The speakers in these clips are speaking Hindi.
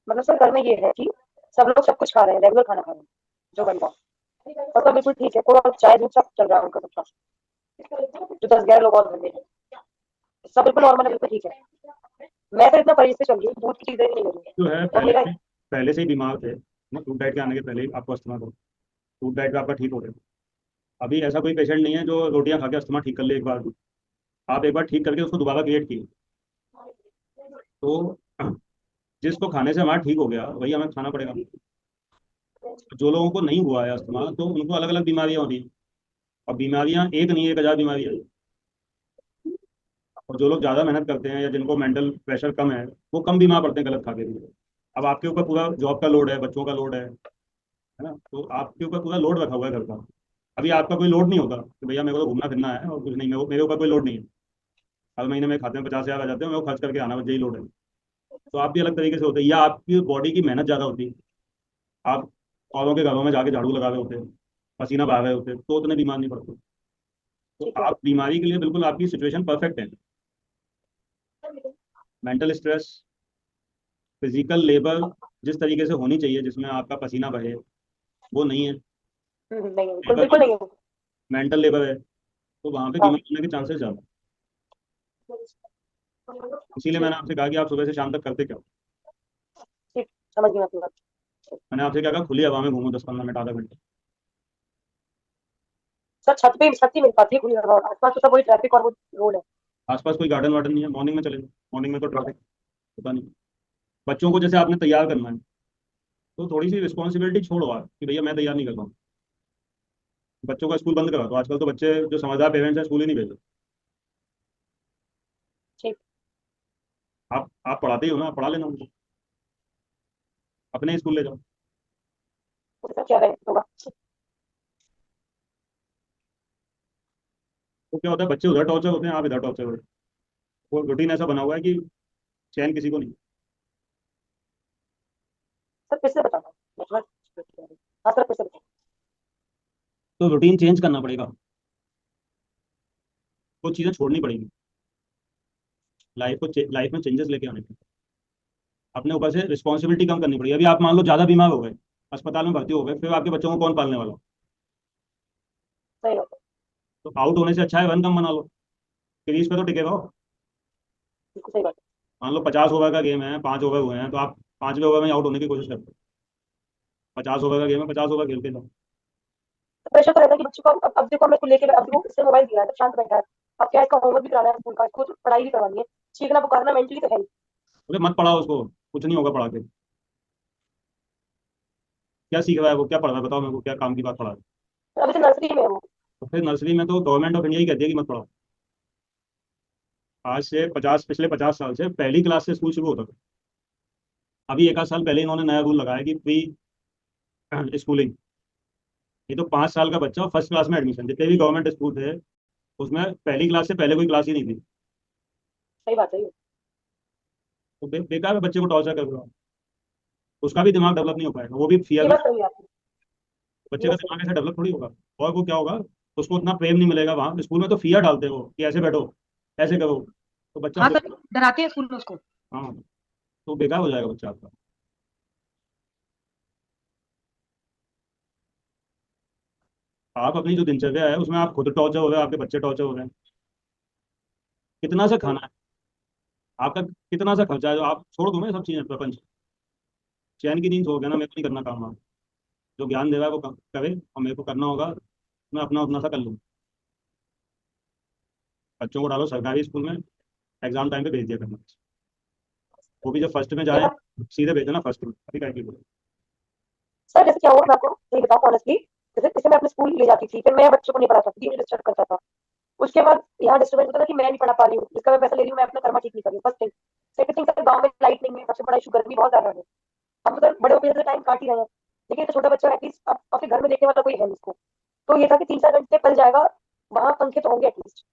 मतलब सर घर में ये है कि सब लोग सब कुछ खा रहे हैं, रेगुलर खाना खा रहे हैं जो बन रहा है, और सब बिल्कुल ठीक है, कोई चाय दूध सब चल रहा है उनका सबका, जो 10-11 लोग और घर में हैं, सब बिल्कुल नॉर्मल है, बिल्कुल ठीक है। मैं तो इतना परहेज से चल रही हूँ, दूध की चीजें भी नहीं ले रही जो है हूँ, और मेरा पहले से ही बीमार थे ना, फूड डाइट के आने के पहले ही आपको अस्थमा हो, फूड डाइट का आपका ठीक हो गया। अभी ऐसा कोई पेशेंट नहीं है जो रोटियां खा के अस्थमा ठीक कर ले एक बार में। आप एक बार ठीक करके उसको दोबारा क्रिएट किए। तो जिसको खाने से हमारा ठीक हो गया वही हमें खाना पड़ेगा। जो लोगों को नहीं हुआ है अस्थमा तो उनको अलग अलग बीमारियां हो रही हैं। और बीमारियां एक नहीं, 1,000 बीमारियां हैं। और जो लोग ज़्यादा मेहनत करते हैं या जिनको मेंटल प्रेशर कम है वो कम बीमार पड़ते हैं गलत खा के भी। अब आपके ऊपर पूरा जॉब का लोड है, बच्चों का लोड है ना, तो आपके ऊपर पूरा लोड रखा हुआ है घर का। अभी आपका कोई लोड नहीं होगा कि भैया मेरे को तो घूमना फिरना है और कुछ नहीं, मेरे ऊपर कोई लोड नहीं है। हर महीने में खाते में 50,000 आ जाते हैं, मेरे को खर्च करके आना, बस यही लोड है। तो आप भी अलग तरीके से होते हैं, या आपकी बॉडी की मेहनत ज़्यादा होती है। आप औरों के घरों में जाके झाड़ू लगा रहे होते हैं, पसीना बहा रहे होते हैं, तो उतने बीमार नहीं पड़ते। तो ठीक है। आप बीमारी के लिए बिल्कुल आपकी सिचुएशन परफेक्ट है। मेंटल स्ट्रेस, फिजिकल लेबर जिस तरीके से होनी चाहिए जिसमें आपका पसीना बहे, वो नहीं है। नहीं है, बिल्कुल लेबर बिल्कुल नहीं है। मेंटल लेबर है, तो वहाँ पे हाँ बीमार होने के चांसेस ज़्यादा। इसीलिए ठीक। मैंने आपसे कहा कि आप सुबह से शाम तक करते क्या हो। ठीक, समझ गई मैं आपकी बात। मैंने आपसे क्या कहा, खुली हवा में घूमो 10-15 मिनट, आधा घंटे। सर छत ही मिल पाती है खुली हवा, और आसपास तो सब वही ट्रैफिक और वो रोड है। आसपास कोई गार्डन वार्डन नहीं है, मॉर्निंग में चले जाओ। मॉर्निंग में तो ट्रैफिक पता नहीं। बच्चों को जैसे आपने तैयार करना है, तो थोड़ी सी रिस्पॉन्सिबिलिटी छोड़ो आप कि भैया मैं तैयार नहीं कर पाऊँ। बच्चों का स्कूल बंद करा दो, आजकल तो बच्चे जो समझदार पेरेंट्स हैं स्कूल ही नहीं भेजते। ठीक। आप पढ़ाते ही हो ना, आप पढ़ा लेना उनको, अपने ही स्कूल ले जाओ। उसका क्या होगा। तो क्या होता है, बच्चे उधर टॉर्चर होते हैं, आप इधर टॉर्चर होते हैं। वो रूटीन ऐसा बना हुआ है कि चैन किसी को नहीं। सर फिर से बताना, हाँ सर फिर से बताना। तो रूटीन चेंज करना पड़ेगा, कुछ चीज़ें छोड़नी पड़ेगी। लाइफ में चेंजेस लेके आने पड़ेंगे। अपने ऊपर से रिस्पॉन्सिबिलिटी कम करनी पड़ेगी। अभी आप मान लो ज़्यादा बीमार हो गए, अस्पताल में भर्ती हो गए, फिर आपके बच्चों को कौन पालने वाला। सही बात है। तो आउट होने से अच्छा है रन कम बना लो, क्रीज पे तो टिके रहो। बिल्कुल सही बात मान लो 50 ओवर का गेम है, 5 ओवर हुए हैं, तो आप 5वें ओवर में आउट होने की कोशिश करते हो। 50 ओवर का गेम है, 50 ओवर खेलते जाओ। है। प्रेशर तो रहता है कि बच्चों को अब देखो मैं इसको लेके, अब देखो इससे मोबाइल दिया है तो शांत बैठा है। अब क्या इसका होमवर्क भी कराना है स्कूल का, इसको तो पढ़ाई भी करवानी है, सीखना पुकारना मेंटली तो है ही। बोले मत पढ़ाओ उसको, कुछ नहीं होगा पढ़ा के। क्या सीख रहा है वो, क्या पढ़ रहा है बताओ मेरे को, क्या काम की बात पढ़ा रहा है। अभी तो नर्सरी में है वो। तो फिर नर्सरी में तो गवर्नमेंट ऑफ इंडिया ही कहती है कि मत पढ़ाओ। आज से 50 पिछले 50 साल से पहली क्लास से स्कूल शुरू होता था। अभी 1 आध साल पहले इन्होंने नया रूल लगाया कि प्री स्कूलिंग। ये तो 5 साल का बच्चा फर्स्ट क्लास में एडमिशन, जितने भी गवर्नमेंट स्कूल थे उसमें पहली क्लास से पहले कोई क्लास ही नहीं थी। सही बात है ये। तो बेकार है बच्चे को टॉर्चर कर रहे हो। उसका भी दिमाग डेवलप नहीं हो पाएगा, वो भी फियर ये में। बात सही है आपकी। बच्चे ये का बात सही दिमाग ऐसे डेवलप थोड़ी होगा। और वो क्या होगा, उसको उतना प्रेम नहीं मिलेगा। वहाँ स्कूल में तो फियर डालते हो कि ऐसे बैठो, ऐसे करो, तो बच्चा है। हाँ फिर। सर, डराते हैं स्कूल में उसको। हाँ, तो बेकार हो जाएगा बच्चा आपका। आप अपनी जो दिनचर्या है उसमें आप खुद टॉर्चर हो रहे हो, आपके बच्चे टॉर्चर हो रहे हैं। कितना सा सही। खाना है आपका, कितना सा खर्चा है, जो आप छोड़ दो ना ये सब चीजें प्रपंच। चैन की नींद हो गया ना, मेरे को नहीं करना काम वाम। जो ज्ञान दे रहा है वो करे, और मेरे को करना होगा मैं अपना उतना सा कर लूँ। बच्चों को डालो सरकारी स्कूल में, एग्जाम टाइम पे भेज दिया करना। वो भी जब फर्स्ट में ये जाए, बात। सीधे भेजना फर्स्ट में, अभी क्या की बोले। सर जैसे क्या हुआ मैं आपको सही बताऊं ऑनेस्टली, जैसे जैसे मैं अपने स्कूल ले जाती थी, फिर मैं बच्चों को नहीं पढ़ाता था, मुझे डिस्टर्ब करता था। उसके बाद यहाँ डिस्टर्बेंस होता था कि मैं नहीं पढ़ा पा रही हूँ, जिसका मैं पैसा ले रही हूँ, मैं अपना कर्मा ठीक नहीं कर रही हूँ, first thing. Second thing, sir गाँव में लाइट नहीं है, सबसे बड़ा इशू गर्मी बहुत ज्यादा है। हम तो सर बड़े होकर टाइम काट ही रहे हैं, लेकिन तो छोटा बच्चा एटलीस्ट अपने घर में देखने वाला कोई है नहीं उसको। तो ये था कि 3-4 घंटे पल जाएगा, वहां पंखे तो होंगे एटलीस्ट।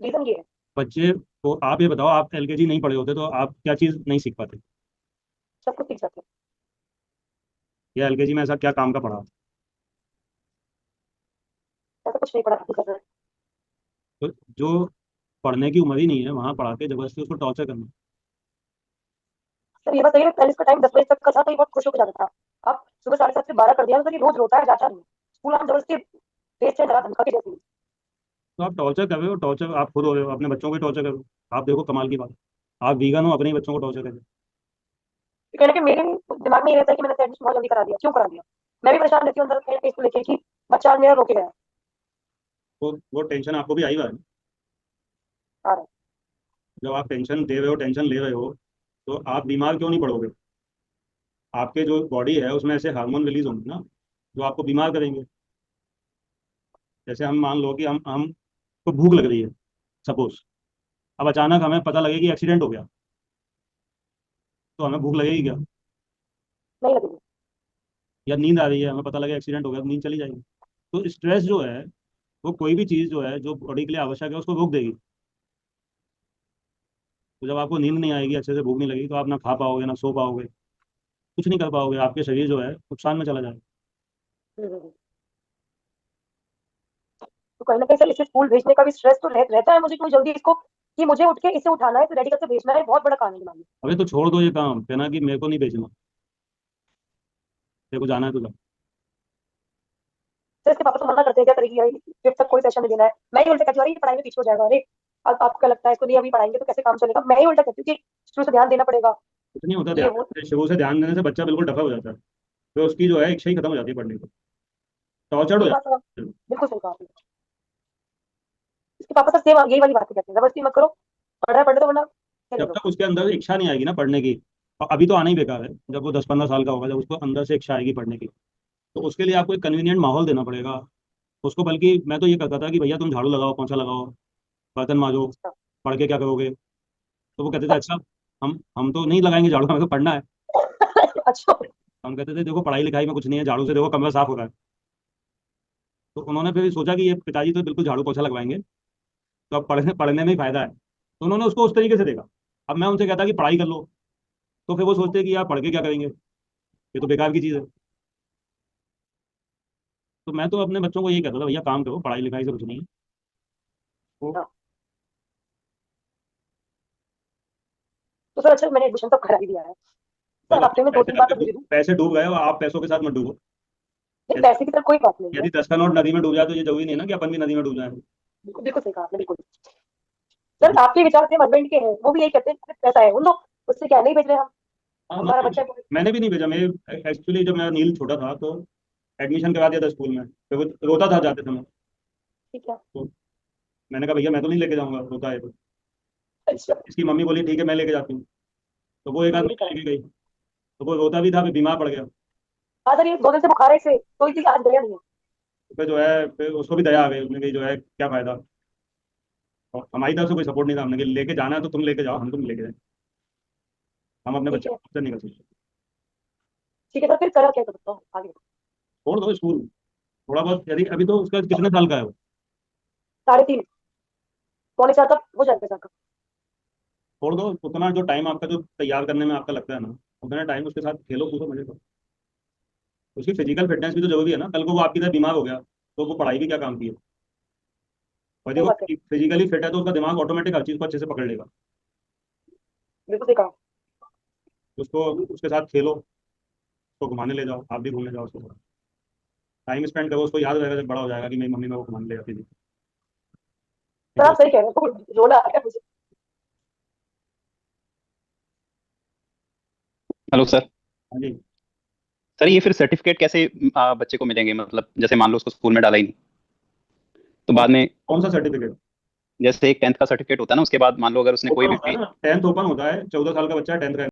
रीजन ये है। बच्चे को आप ये बताओ, आप एलकेजी नहीं पढ़े होते तो आप क्या चीज़ नहीं सीख पाते, सब कुछ सीख सकते हैं। या एलकेजी में ऐसा क्या काम का पढ़ा। ऐसा कुछ नहीं पढ़ा कर रहे हैं। तो जो पढ़ने की उम्र ही नहीं है वहाँ पढ़ा के जबरदस्ती उसको टॉर्चर करना। सर ये बात सही है, पहले इसका टाइम 10 बजे तक का था तो ये बहुत खुश होकर जाता था। अब सुबह 7:30 से 12 कर दिया, तो ये रोज रोता है, जाता नहीं। स्कूल हम जबरदस्ती भेज से डरा धमका के देती है। तो आप टॉर्चर कर रहे हो, टॉर्चर आप खुद हो रहे हो, अपने बच्चों को टॉर्चर कर रहे हो। आप देखो कमाल की बात, आप वीगन हो, अपने ही बच्चों को टॉर्चर कर रहे हो। तो कहने के मेरे दिमाग में ये रहता है कि मैंने एडमिशन बहुत जल्दी करा दिया, क्यों करा दिया। मैं भी परेशान रहती हूँ अंदर कहीं इसको लेके कि बच्चा आज मेरा रोके गया। वो टेंशन आपको भी आई हुआ है। आ रहा है। जब आप टेंशन दे रहे हो, टेंशन ले रहे हो, तो आप बीमार क्यों नहीं पड़ोगे। आपके जो बॉडी है उसमें ऐसे हार्मोन रिलीज होंगे ना, जो आपको बीमार करेंगे। जैसे हम मान लो कि हम को भूख लग रही है, सपोज। अब अचानक हमें पता लगे कि एक्सीडेंट हो गया, तो हमें भूख लगेगी क्या। नहीं लगेगी। या नींद आ रही है, हमें पता लगे एक्सीडेंट हो गया, तो नींद चली जाएगी। तो स्ट्रेस जो है, वो कोई भी चीज़ जो है जो बॉडी के लिए आवश्यक है उसको रोक देगी। तो जब आपको नींद नहीं आएगी, अच्छे से भूख नहीं लगेगी, तो आप ना खा पाओगे, ना सो पाओगे, कुछ नहीं कर पाओगे, आपके शरीर जो है नुकसान में चला जाएगा। हम्म। तो कहीं ना कहीं सर इसे स्कूल भेजने का भी स्ट्रेस तो रहता है मुझे कि मुझे जल्दी इसको, कि मुझे उठ के इसे उठाना है तो रेडी करके भेजना है, बहुत बड़ा काम है दिमाग में। अबे तो छोड़ दो ये काम, कहना कि मेरे को नहीं भेजना, तेरे को जाना है तो जा। सर इसके पापा तो मना करते हैं, क्या करेगी भाई, 5th तक कोई सेशन नहीं देना है। मैं ही उल्टा कहती हूँ अरे ये पढ़ाई में पीछे हो जाएगा, अरे अब आपको क्या लगता है इसको नहीं अभी पढ़ाएंगे तो कैसे काम चलेगा। मैं ही उल्टा कहती हूँ कि शुरू से ध्यान देना पड़ेगा। कुछ नहीं होता ये ध्यान, वो शुरू से ध्यान देने से बच्चा बिल्कुल डफा हो जाता है, तो उसकी जो है इच्छा ही खत्म हो जाती है पढ़ने की, टॉर्चर्ड हो ये बात तो जाता है। बिल्कुल सही कहा आपने। इसके पापा सर सेम यही वाली बातें कहते हैं, जबरदस्ती मत करो, पढ़ रहा है पढ़ने दो वरना खेलने जब दो। तक उसके अंदर इच्छा नहीं आएगी ना पढ़ने की, और अभी तो आना ही बेकार है, जब वो 10-15 साल का होगा, जब उसको अंदर से इच्छा आएगी पढ़ने की, तो उसके लिए आपको एक कन्वीनियंट माहौल देना पड़ेगा उसको। बल्कि मैं तो ये कहता था कि भैया तुम झाड़ू लगाओ, पोंछा लगाओ, बर्तन मांजो, अच्छा। पढ़ के क्या करोगे। तो वो कहते थे अच्छा। अच्छा, हम तो नहीं लगाएंगे झाड़ू, हमें तो पढ़ना है। अच्छा। हम कहते थे देखो पढ़ाई लिखाई में कुछ नहीं है, झाड़ू से देखो कमरा साफ हो रहा है। तो उन्होंने फिर सोचा कि ये पिताजी तो बिल्कुल झाड़ू पोछा लगवाएंगे, तो अब पढ़ने पढ़ने में ही फायदा है, तो उन्होंने उसको उस तरीके से देखा। अब मैं उनसे कहता कि पढ़ाई कर लो, तो फिर वो सोचते हैं कि यार पढ़ के क्या करेंगे, ये तो बेकार की चीज़ है। तो मैं तो अपने बच्चों को यही कहता था भैया काम करो, पढ़ाई लिखाई से कुछ नहीं है। वो हाँ। तो सर अच्छा मैंने एडमिशन तो करा ही दिया है अब सर, अपने हफ्ते में दो पैसे तीन बार तो अपने भेज दूँ। पैसे डूब गए, और आप पैसों के साथ मत डूबो। नहीं पैसे की सर कोई बात नहीं है। यदि 10 का नोट नदी में डूब जाए, तो ये जरूरी नहीं है ना कि अपन भी नदी में डूब जाए। बिल्कुल बिल्कुल सही कहा आपने, बिल्कुल। सर आपके विचार थे हस्बैंड के हैं, वो भी यही कहते हैं कि पैसा है उन दो, उससे क्या नहीं भेज रहे हम, हाँ हमारा बच्चा है। मैंने भी नहीं भेजा। मैं एक्चुअली जब मेरा नील छोटा था तो एडमिशन करा दिया था स्कूल में, तो वो रोता था जाते समय। ठीक है। तो मैंने कहा भैया मैं तो नहीं लेके जाऊंगा, रोता है तो। अच्छा। इसकी मम्मी बोली ठीक है मैं लेके जाती हूँ। तो वो एक आध ये भी करा। महीने लेके गई, तो वो रोता भी था, फिर बीमार पड़ गया। हाँ सर ये 2 दिन से बुखार है इसे, तो इसी आज गया नहीं है। तो फिर जो है फिर उसको भी दया आ गई, उसने कही जो है क्या फायदा। और हमारी तरफ से कोई सपोर्ट नहीं था, हमने कि लेके जाना है तो तुम लेके जाओ, हम तुम लेके जाए, हम अपने ठीक बच्चे है। को टॉर्चर नहीं कर सकते। ठीक है सर, फिर करा क्या कर सकता हूँ आगे। छोड़ दो स्कूल, थोड़ा बहुत। यदि अभी तो उसका कितने साल का है वो, 3.5 पौने 4 तक हो जाएगा सर। छोड़ दो। उतना जो टाइम आपका जो तैयार करने में आपका लगता है ना, उतना टाइम उसके साथ खेलो कूदो, मजे करो। उसकी फिजिकल फिटनेस भी तो जरूरी है ना, कल को वो आपकी तरह बीमार हो गया तो वो पढ़ाई भी क्या काम की है। और यदि सही वो बात है। फिजिकली फिट है तो उसका दिमाग ऑटोमेटिक हर चीज़ को अच्छे से पकड़ लेगा। बिल्कुल सही कहा। उसको उसके साथ खेलो, उसको घुमाने ले जाओ, आप भी घूमने जाओ उसके साथ, टाइम स्पेंड करो, उसको याद रहेगा जब बड़ा हो जाएगा कि मेरी मम्मी मेरे को घुमाने ले जाती थी। सर ठीक है। आप सही कह रहे हैं, तो रोना आ गया मुझे। Hello sir. हाँ जी। सर ये फिर सर्टिफिकेट कैसे बच्चे को मिलेंगे, मतलब जैसे मान लो उसको स्कूल में डाला ही नहीं तो कौन बाद में, कौन सा सर्टिफिकेट। जैसे एक 10th का सर्टिफिकेट होता है ना, उसके बाद मान लो अगर उसने कोई ओपन होता है भी ना, 10th ओपन होता है, 14 साल का बच्चा 10th